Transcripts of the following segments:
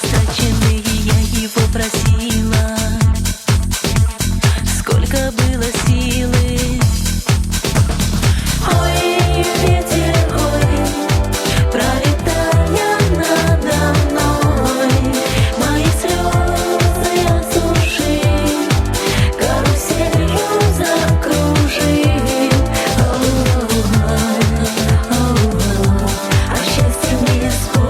растраченные, я его просила, сколько было силы. Ой, ветер, ой, пролетая надо мной, мои слезы осуши, каруселью закружи. А счастье мне спой.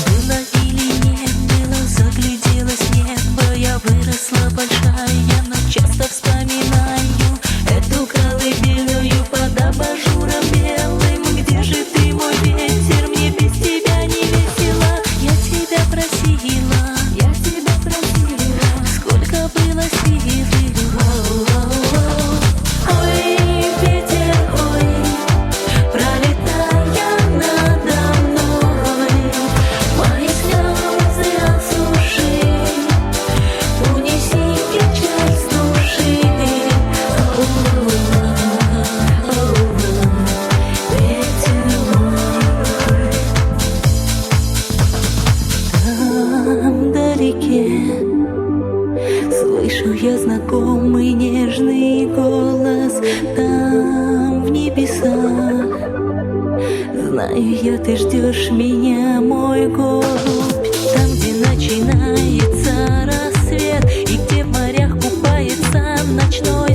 Было или не было, загляделось небо, я выросла большая, но часто вспоминаю эту колыбельную под абажуром белым. Где же ты, мой ветер, мне без тебя не весело. Я тебя просила, сколько было силы. Ой, ветер, ой, пролетая надо мной, мои слезы осуши, унеси печаль с души. Ветер мой, там вдалеке слышу я знакомый нежный голос. Там в небесах, знаю я, ты ждешь меня, мой голубь. Там, где начинается рассвет и где в морях купается ночной